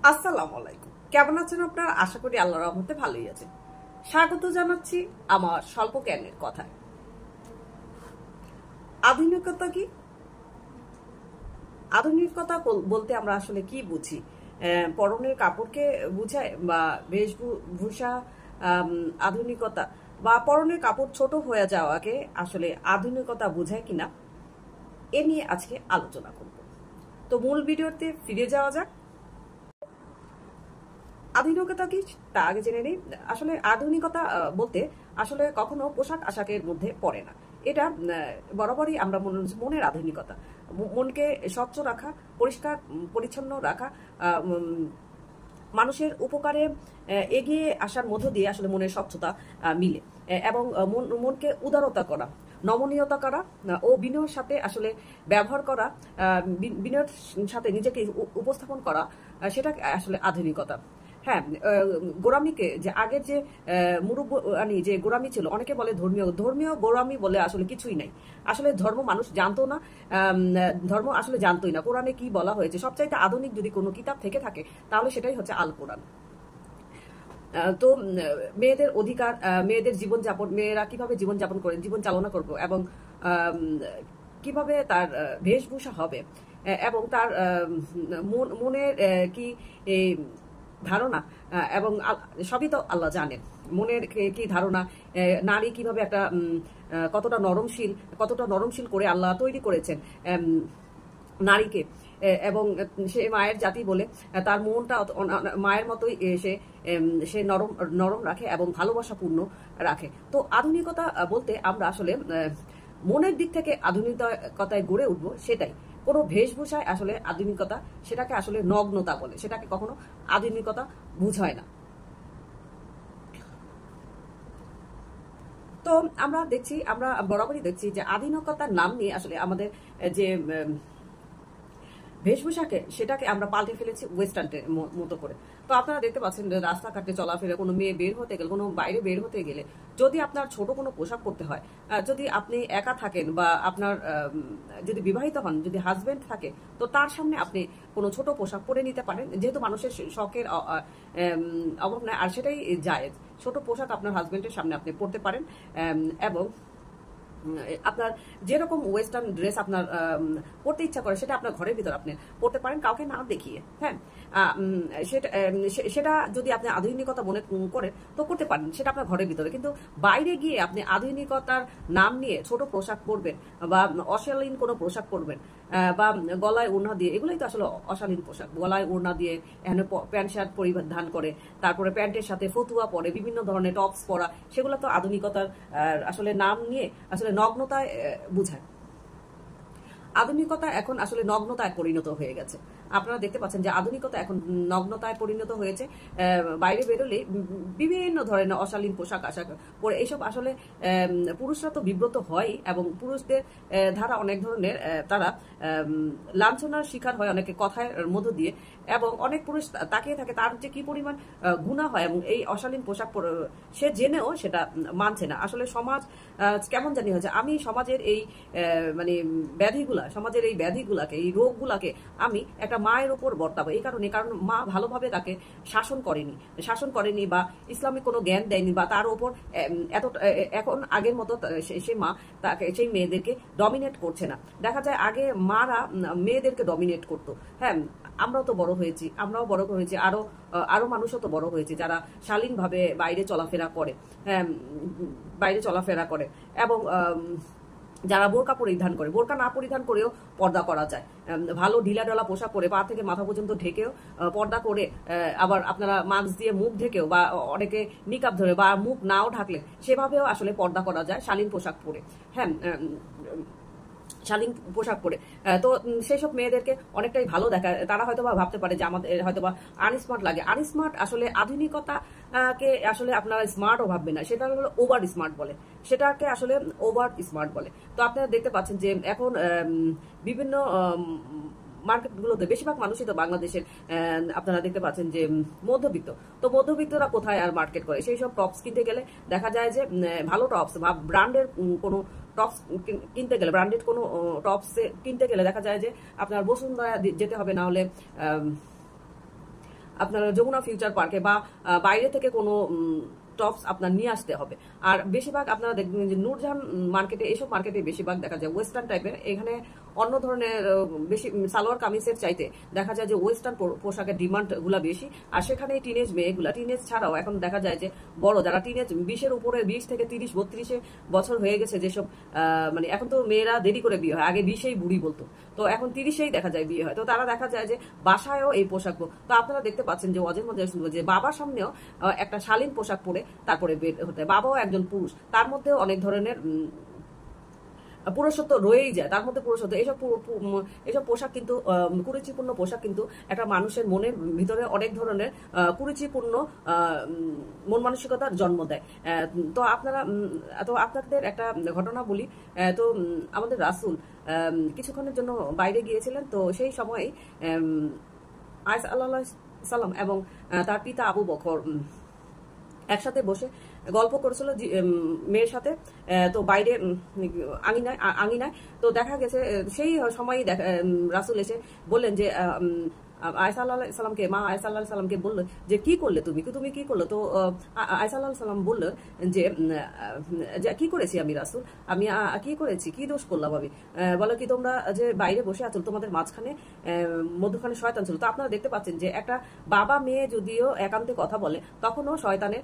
আসসালামু আলাইকুম। কেমন আছেন আপনারা? আশা করি আল্লাহর রহমতে ভালোই আছেন। স্বাগত জানাচ্ছি আমার স্বল্প জ্ঞানের কথায়। আধুনিকতা কি? আধুনিকতা বলতে আমরা আসলে কি বুঝি? পরনের কাপড়কে বুঝায় বা বেশভূষা আধুনিকতা বা পরনের কাপড় ছোট হয়ে যাওয়াকে আসলে আধুনিকতা বোঝায় কিনা এ নিয়ে আজকে আলোচনা করব। তো মূল ভিডিওতে ফিরে যাওয়া যাক। আধুনিকতা কি তা আগে জেনে নিই। আসলে আধুনিকতা বলতে আসলে কখনো পোশাক আশাকের মধ্যে পড়ে না। এটা বরাবরই আমরা মনের আধুনিকতা, মনকে স্বচ্ছ রাখা, পরিষ্কার পরিচ্ছন্ন রাখা, মানুষের উপকারে এগিয়ে আসার মধ্য দিয়ে আসলে মনের স্বচ্ছতা মিলে এবং মনকে উদারতা করা, নমনীয়তা করা ও বিনয়ের সাথে আসলে ব্যবহার করা, বিনয়ের সাথে নিজেকে উপস্থাপন করা, সেটা আসলে আধুনিকতা। হ্যাঁ, গোরামিকে যে আগের যে মুরব্বানি যে গোরামি ছিল, অনেকে বলে ধর্মীয় গোরামি বলে আসলে কিছুই নাই। আসলে ধর্ম মানুষ জানতো না, ধর্ম আসলে জানতোই না কোরআনে কি বলা হয়েছে। সবচাইতে আধুনিক যদি কোনো কিতাব থেকে থাকে তাহলে সেটাই হচ্ছে আল কোরআন। তো মেয়েদের অধিকার, মেয়েদের জীবনযাপন, মেয়েরা কিভাবে জীবনযাপন করে জীবন চালনা করবো এবং কিভাবে তার বেশভূষা হবে এবং তার মনের কি ধারণা এবং সবই তো আল্লাহ জানেন। মনের কি ধারণা, নারী কিভাবে একটা কতটা নরমশীল করে আল্লাহ তৈরি করেছেন নারীকে, এবং সে মায়ের জাতি বলে তার মনটা মায়ের মতোই সে নরম নরম রাখে এবং ভালোবাসাপূর্ণ রাখে। তো আধুনিকতা বলতে আমরা আসলে মনের দিক থেকে আধুনিকতায় গড়ে উঠবো, সেটাই। কোনো বেশভূষায় আসলে আধুনিকতা, সেটাকে আসলে নগ্নতা বলে, সেটাকে কখনো আধুনিকতা বুঝায় না। তো আমরা বরাবরই দেখছি যে আধুনিকতার নাম নিয়ে আসলে আমাদের যে বেশভূষাকে, সেটাকে আমরা পাল্টে ফেলেছি ওয়েস্টার্নের মতো করে। তো আপনারা দেখতে পাচ্ছেন যে রাস্তাঘাটে চলাফেরা, কোনো মেয়ে বের হতে গেলে, কোনো বাইরে বের হতে গেলে যদি আপনার ছোট কোনো পোশাক পরতে হয়, যদি আপনি একা থাকেন বা আপনার যদি বিবাহিত হন, যদি হাজবেন্ড থাকে, তো তার সামনে আপনি কোনো ছোট পোশাক পরে নিতে পারেন, যেহেতু মানুষের শখের অভাব নাই, আর সেটাই জায়েজ। ছোট পোশাক আপনার হাজবেন্ডের সামনে আপনি পরতে পারেন এবং আপনার যেরকম ওয়েস্টার্ন ড্রেস আপনার পড়তে ইচ্ছা করে সেটা আপনার ঘরের ভিতর আপনি পড়তে পারেন, কাউকে না দেখিয়ে। হ্যাঁ, সেটা যদি আপনি আধুনিকতা মনে করেন তো করতে পারেন, সেটা আপনার ঘরের ভিতরে। কিন্তু বাইরে গিয়ে আপনি আধুনিকতার নাম নিয়ে ছোট পোশাক পরবেন বা অশালীন কোনো পোশাক পরবেন বা গলায় ওড়না দিয়ে, এগুলোই তো আসলে অশালীন পোশাক। গলায় ওড়না দিয়ে এখানে প্যান্ট শার্ট পরিধান করে, তারপরে প্যান্টের সাথে ফতুয়া পরে, বিভিন্ন ধরনের টপস পরা, সেগুলো তো আধুনিকতার আসলে নাম নিয়ে আসলে নগ্নতায় বুঝায়। আধুনিকতা এখন আসলে নগ্নতায় পরিণত হয়ে গেছে। আপনারা দেখতে পাচ্ছেন যে আধুনিকতা এখন নগ্নতায় পরিণত হয়েছে। বাইরে বেরোলে বিভিন্ন ধরনের অশালীন পোশাক আশাক পরে, এইসব আসলে পুরুষরা তো বিব্রত হয় এবং পুরুষদের ধারা অনেক ধরনের তারা লাঞ্ছনার শিকার হয় অনেকে কথার মধ্য দিয়ে, এবং অনেক পুরুষ তাকিয়ে থাকে তার যে কি পরিমাণ গুনাহ হয়, এবং এই অশালীন পোশাক সে জেনেও সেটা মানছে না। আসলে সমাজ কেমন জানি হয়েছে। আমি সমাজের এই মানে সমাজের এই ব্যাধিগুলাকে, এই রোগগুলাকে আমি একটা মায়ের উপর বর্তাবো। কারণ মা ভালোভাবে তাকে শাসন করেনি বা ইসলামিক কোনো জ্ঞান দেয়নি, বা তার উপর এখন আগের মতো সে মা তাকে, সেই মেয়েদেরকে ডমিনেট করছে না। দেখা যায় আগে মারা মেয়েদেরকে ডমিনেট করতো। হ্যাঁ, আমরাও তো বড় হয়েছি, আরো মানুষও তো বড় হয়েছে যারা শালীনভাবে বাইরে চলাফেরা করে এবং যারা বোরকা পরিধান করে, বোরকা না পরিধান করেও পর্দা করা যায়। ভালো ঢিলাঢালা পোশাক পরে, পা থেকে মাথা পর্যন্ত ঢেকেও পর্দা করে, আবার আপনারা মাস্ক দিয়ে মুখ ঢেকেও, বা অনেকে নিকাব ধরে বা মুখ নাও ঢাকলে সেভাবেও আসলে পর্দা করা যায় শালীন পোশাক পরে। হ্যাঁ, শালীন পোশাক পরে। তো সেসব মেয়েদেরকে অনেকটাই ভালো দেখায়। তারা হয়তো বা ভাবতে পারে যে আমাদের হয়তো বা আনস্মার্ট লাগে। আনস্মার্ট আসলে আধুনিকতাকে আসলে আপনারা স্মার্টও ভাববেন না, সেটা হলো ওভার স্মার্ট বলে, সেটাকে আসলে ওভার স্মার্ট বলে। তো আপনারা দেখতে পাচ্ছেন যে এখন বিভিন্ন মার্কেটগুলোতে বেশিরভাগ মানুষই তো বাংলাদেশের, আপনারা দেখতে পাচ্ছেন যে মধ্যবিত্ত। তো মধ্যবিত্তরা কোথায় আর মার্কেট করে? সেই সব টপস কিনতে গেলে দেখা যায় যে ভালো টপস বা ব্র্যান্ডের কোনো টপস কিনতে গেলে, ব্র্যান্ডেড কোনো টপস কিনতে গেলে দেখা যায় যে আপনার বসুন্ধরা যেতে হবে, না হলে আপনার যমুনা ফিউচার পার্কে বা বাইরে থেকে কোনো টপস আপনার নিয়ে আসতে হবে। আর বেশিরভাগ আপনারা দেখবেন যে নূরজাহান মার্কেটে, এইসব মার্কেটে বেশিরভাগ দেখা যায় ওয়েস্টার্ন টাইপের, এখানে অন্য ধরনের বেশি সালোয়ার কামিজের চাইতে দেখা যায় যে ওয়েস্টার্ন পোশাকের ডিমান্ড গুলা বেশি। আর সেখানে টিনেজ মেয়েগুলা, টিনেজ ছাড়াও এখন দেখা যায় যে বড় যারা টিনেজ 20-এর উপরে, 20 থেকে 30-32 বছর হয়ে গেছে, যেসব মানে এখন তো মেয়েরা দেরি করে বিয়ে হয়, আগে 20-এই বুড়ি বলতো, তো এখন 30-এই দেখা যায় বিয়ে হয়, তো তারা দেখা যায় যে বাসায়ও এই পোশাক। তো আপনারা দেখতে পাচ্ছেন যে অজের মধ্যে শুনবো যে বাবার সামনেও একটা শালীন পোশাক পরে তারপরে বের হতে, বাবাও একজন পুরুষ, তার মধ্যেও অনেক ধরনের পুরুষত্ব রয়েই যায়, তার মধ্যে পুরুষত্ব। এইসব পোশাক কিন্তু কুরুচিপূর্ণ পোশাক কিন্তু একটা মানুষের মনের ভিতরে অনেক ধরনের কুরুচিপূর্ণ মন মানসিকতার জন্ম দেয়। তো আপনাদের একটা ঘটনা বলি। তো আমাদের রাসূল কিছুক্ষণের জন্য বাইরে গিয়েছিলেন, তো সেই সময় আয়েশা আলাইহিস সালাম এবং তার পিতা আবু বকর একসাথে বসে গল্প করেছিল মেয়ের সাথে। তো বাইরে আঙিনায় তো দেখা গেছে সেই সময় রাসূল এসে বললেন যে আয়েশা আলাইহিস সালামকে, মা আয়েশা আলাইহিস সালামকে বলল যে কি করলে তুমি কি করলে? তো আয়েশা আলাইহিস সালাম বলল যে কি করেছি আমি রাসূল, আমি কি করেছি, কি দোষ করলাম আমি? বলো কি তোমরা যে বাইরে বসে আছো, তোমাদের মাঝখানে মধ্যখানে শয়তান ছিল। তো আপনারা দেখতে পাচ্ছেন যে একটা বাবা মেয়ে যদিও একান্তে কথা বলে, তখনও শয়তানের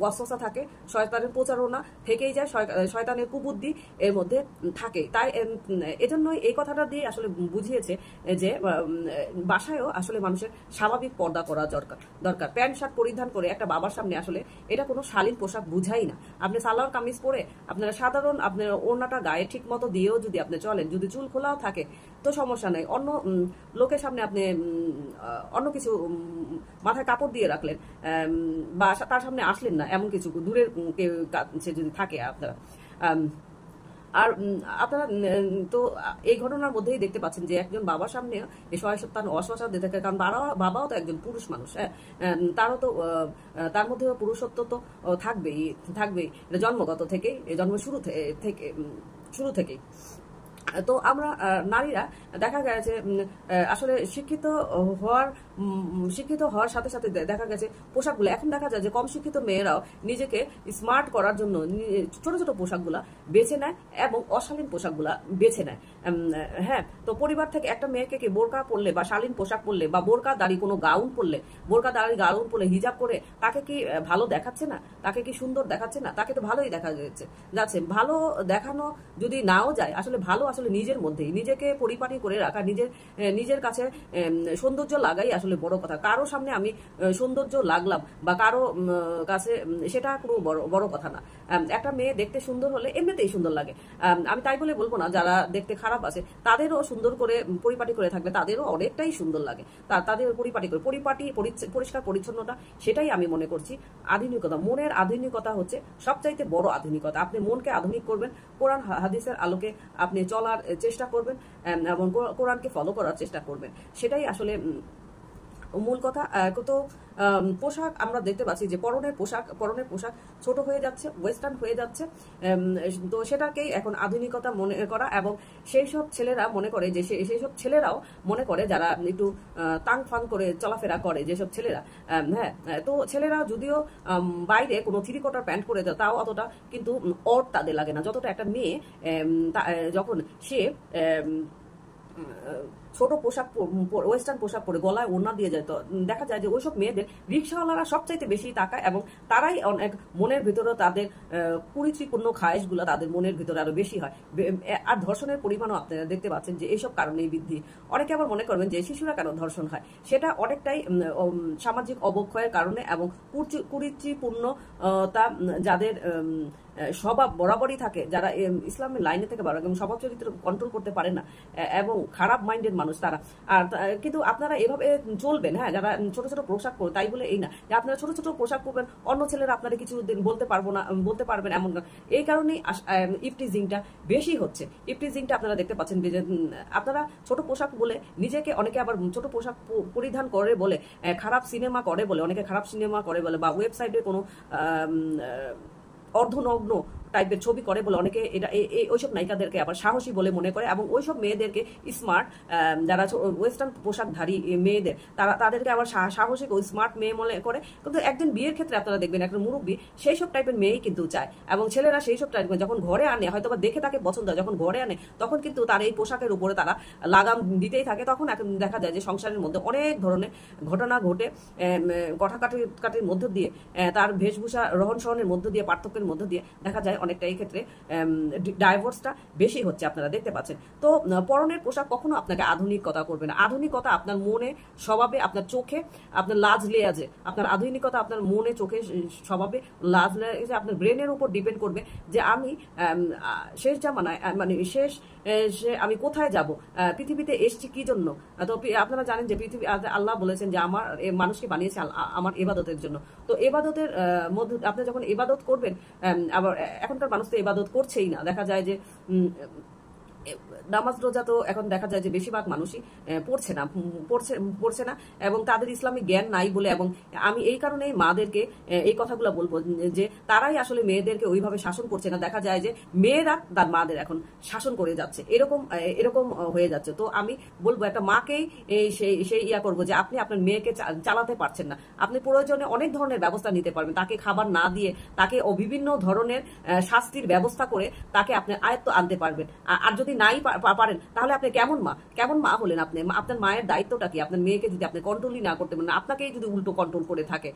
ওয়াসওয়াসা থাকে, শয়তানের প্রচারণা থেকেই যায়, শয়তানের কুবুদ্ধি এর মধ্যে থাকে। তাই এজন্যই এই কথাটা দিয়ে আসলে বুঝিয়েছে যে বাসায়ও আসলে মানুষের স্বাভাবিক পর্দা করা দরকার। প্যান্ট শার্ট পরিধান করে একটা বাবার সামনে আসলে এটা কোনো শালীন পোশাক বুঝাই না। আপনি সালোয়ার কামিজ পরে আপনারা সাধারণ আপনার ওড়নাটা গায়ে ঠিক মতো দিয়েও যদি আপনি চলেন, যদি চুল খোলাও থাকে তো সমস্যা নাই। অন্য লোকের সামনে আপনি অন্য কিছু মাথায় কাপড় দিয়ে রাখলেন বা তার সামনে আসলেন না, এমন কিছু দূরের কেউ কাছে যদি থাকে আপনারা। আর আপনারা তো এই ঘটনার মধ্যেই দেখতে পাচ্ছেন যে একজন বাবার সামনে এই শয়তান অশ্বাসা দিয়ে থাকে, কারণ বাবাও তো একজন পুরুষ মানুষ, হ্যাঁ, তারও তো তার মধ্যেও পুরুষত্ব তো থাকবেই, জন্মগত থেকেই, জন্ম শুরু থেকেই। তো আমরা নারীরা দেখা গেছে আসলে শিক্ষিত হওয়ার সাথে সাথে দেখা গেছে পোশাকগুলো, এখন দেখা যায় যে কম শিক্ষিত মেয়েরাও নিজেকে স্মার্ট করার জন্য ছোট ছোট পোশাকগুলা বেছে নেয় এবং অশালীন পোশাকগুলা বেছে নেয়। হ্যাঁ, তো পরিবার থেকে একটা মেয়েকে কি বোরকা পরলে বা শালীন পোশাক পরলে বা বোরকা দাড়ি কোনো গাউন পরলে, হিজাব করে তাকে কি ভালো দেখাচ্ছে না? তাকে কি সুন্দর দেখাচ্ছে না? তাকে তো ভালোই দেখা যাচ্ছে। ভালো দেখানো যদি নাও যায়, আসলে ভালো আসলে নিজের মধ্যেই, নিজেকে পরিপাটি করে রাখা, নিজের কাছে সৌন্দর্য লাগাই আসলে বড় কথা। কারো সামনে আমি সৌন্দর্য লাগলাম বা কারো কাছে, সেটা কোনো বড় কথা না। একটা মেয়ে দেখতে সুন্দর হলে এমনিতেই সুন্দর লাগে। আমি তাই বলে বলবো না যারা দেখতে খারাপ আছে তাদেরও সুন্দর করে পরিপাটি করে থাকলে তাদেরও অনেকটাই সুন্দর লাগে। তাদের পরিষ্কার পরিচ্ছন্নতা, সেটাই আমি মনে করছি আধুনিকতা। মনের আধুনিকতা হচ্ছে সবচাইতে বড় আধুনিকতা। আপনি মনকে আধুনিক করবেন, কোরআন হাদিসের আলোকে আপনি চলার চেষ্টা করবেন এবং কোরআনকে ফলো করার চেষ্টা করবেন, সেটাই আসলে মূল কথা। তো পোশাক আমরা দেখতে পাচ্ছি যে পরনের পোশাক ছোট হয়ে যাচ্ছে, ওয়েস্টার্ন হয়ে যাচ্ছে। তো সেটাকেই এখন আধুনিকতা মনে করা, এবং সেই সব ছেলেরা মনে করে যে সেই সব ছেলেরাও মনে করে যারা একটু তাং ফাং করে চলাফেরা করে, যেসব ছেলেরা, হ্যাঁ, তো ছেলেরা যদিও বাইরে কোনো 3/4 প্যান্ট পরে দেয়, তাও অতটা কিন্তু অড তাদের লাগে না যতটা একটা মেয়ে যখন সে ছোট পোশাক, ওয়েস্টার্ন পোশাক পরে গলায় ওড়না দিয়ে যায়, তো দেখা যায় যে ওইসব মেয়েদের রিক্সাওয়ালারা সবচাইতে বেশি তাকায় এবং তারাই অনেক মনের ভিতরে তাদের কুরুচিপূর্ণ খায়েশগুলো তাদের মনের ভিতরে আরো বেশি হয়। আর ধর্ষণের পরিমাণও আপনারা দেখতে পাচ্ছেন যে এইসব কারণেই বৃদ্ধি। অনেকে আবার মনে করবেন যে শিশুরা কেন ধর্ষণ হয়, সেটা অনেকটাই সামাজিক অবক্ষয়ের কারণে এবং কুরুচিপূর্ণতা যাদের স্বভাব বরাবরই থাকে, যারা ইসলামের লাইনে থেকে বাড়া এবং স্বভাব চরিত্র কন্ট্রোল করতে পারে না এবং খারাপ মাইন্ডের মানুষ তারা। আর কিন্তু আপনারা এভাবে চলবেন, হ্যাঁ, যারা ছোট ছোট পোশাক পরে, তাই বলে এই না যে আপনারা ছোট ছোট পোশাক পরবেন অন্য ছেলেরা আপনারা কিছু দিন বলতে পারবেন এমন। এই কারণেই ইফটিজিংটা বেশি হচ্ছে। ইফটিজিংটা আপনারা দেখতে পাচ্ছেন যে আপনারা ছোট পোশাক বলে নিজেকে, অনেকে আবার ছোট পোশাক পরিধান করে বলে খারাপ সিনেমা করে বলে, অনেকে খারাপ সিনেমা করে বলে, বা ওয়েবসাইটে কোনো অর্ধনগ্ন টাইপের ছবি করে বলে অনেকে এটা ওইসব নায়িকাদেরকে আবার সাহসী বলে মনে করে, এবং ওইসব মেয়েদেরকে স্মার্ট, যারা ওয়েস্টার্ন পোশাকধারী মেয়েদের তাদেরকে আবার সাহসিক ও স্মার্ট মেয়ে মনে করে। কিন্তু একদিন বিয়ের ক্ষেত্রে আপনারা দেখবেন একটা মুরব্বী সেই সব টাইপের মেয়েই কিন্তু চায়, এবং ছেলেরা সেই সব টাইপের যখন ঘরে আনে, হয়তো বা দেখে তাকে পছন্দ হয়, যখন ঘরে আনে তখন কিন্তু তার এই পোশাকের উপরে তারা লাগাম দিতেই থাকে। তখন এখন দেখা যায় যে সংসারের মধ্যে অনেক ধরনের ঘটনা ঘটে, কাটির মধ্য দিয়ে, তার বেশভূষা রহন সহনের মধ্য দিয়ে, পার্থক্যের মধ্য দিয়ে দেখা যায় অনেকটা এই ক্ষেত্রে ডাইভোর্সটা বেশি হচ্ছে, আপনারা দেখতে পাচ্ছেন। তো পরনের পোশাক কখনো আপনাকে আধুনিকতা করবে না। আধুনিকতা আপনার মনে, স্বভাবে, আপনার চোখে, আপনার লাজ লেয়াজে, আপনার আধুনিকতা আপনার মনে, চোখে, স্বভাবে, লাজ লেয়াজে, আপনার ব্রেনের উপর ডিপেন্ড করবে যে আমি শেষ জামানায়, মানে শেষ আমি কোথায় যাব, পৃথিবীতে এসছি কি জন্য। তো আপনারা জানেন যে পৃথিবী, আল্লাহ বলেছেন যে আমার মানুষকে বানিয়েছে আমার ইবাদতের জন্য। তো ইবাদতের মধ্যে আপনি যখন ইবাদত করবেন, আবার এখনকার মানুষ তো ইবাদত করছেই না, দেখা যায় যে নামাজ রোজা তো এখন দেখা যায় যে বেশিরভাগ মানুষই পড়ছে না, এবং তাদের ইসলামিক জ্ঞান নাই বলে। এবং আমি এই কারণেই মাদেরকে এই কথাগুলো বলবো যে তারাই আসলে মেয়েদেরকে ওইভাবে শাসন করছে না, দেখা যায় যে মেয়েরা তার মাদের এখন শাসন করে যাচ্ছে, এরকম হয়ে যাচ্ছে। তো আমি বলবো একটা মাকেই সেই ইয়া করবো যে আপনি আপনার মেয়েকে চালাতে পারছেন না, আপনি প্রয়োজনে অনেক ধরনের ব্যবস্থা নিতে পারবেন, তাকে খাবার না দিয়ে, তাকে বিভিন্ন ধরনের শাস্তির ব্যবস্থা করে তাকে আপনি আয়ত্ত আনতে পারবেন। আর যদি নাই পারেন তাহলে আপনি কেমন মা হলেন? আপনি আপনার মায়ের দায়িত্বটা কি? আপনার মেয়েকে যদি আপনি কন্ট্রোলই না করতে পারেন, আপনাকেই যদি উল্টো কন্ট্রোল করে থাকে।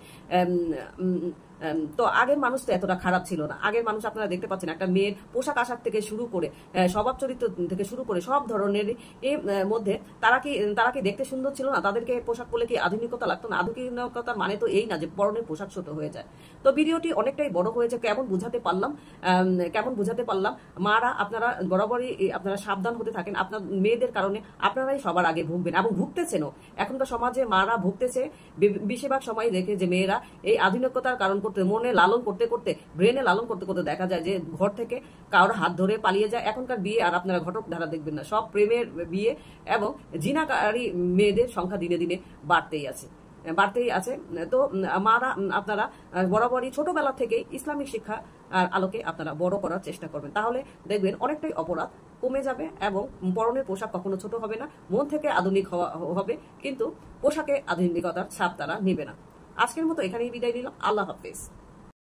তো আগের মানুষ তো এতটা খারাপ ছিল না। আগের মানুষ আপনারা দেখতে পাচ্ছেন একটা মেয়ের পোশাক আশাক থেকে শুরু করে, স্বভাব চরিত্র থেকে শুরু করে সব ধরনের এর মধ্যে তারা কি দেখতে সুন্দর ছিল না? তাদেরকে পোশাক পরলে কি আধুনিকতা লাগতো না? আধুনিকতার মানে তো এই না যে পরনের পোশাক ছোট হয়ে যায়। তো ভিডিওটি অনেকটাই বড় হয়েছে, কেমন বুঝাতে পারলাম মারা আপনারা বরাবরই আপনারা সাবধান হতে থাকেন। আপনার মেয়েদের কারণে আপনারাই সবার আগে ভুগবেন, এবং ভুগতেছেনও। এখনকার সমাজে মারা ভুগতেছে বেশিরভাগ সময় দেখে যে মেয়েরা এই আধুনিকতার কারণ করতে, মনে লালন করতে করতে, ব্রেনে লালন করতে করতে দেখা যায় যে ঘর থেকে কারোর হাত ধরে পালিয়ে যায়। এখনকার বিয়ে আর আপনারা ঘটক ধারা দেখবেন না, সব প্রেমের বিয়ে, এবং জিনাকারী মেয়েদের সংখ্যা দিনে দিনে বাড়তেই আছে। তো মারা আপনারা বরাবরই ছোটবেলা থেকে ইসলামিক শিক্ষা আর আলোকে আপনারা বড় করার চেষ্টা করবেন, তাহলে দেখবেন অনেকটাই অপরাধ কমে যাবে, এবং পরনের পোশাক কখনো ছোট হবে না, মন থেকে আধুনিক হবে, কিন্তু পোশাকে আধুনিকতার ছাপ তারা নেবে না। আজকের মতো এখানেই বিদায় নিলাম। আল্লাহ হাফেজ।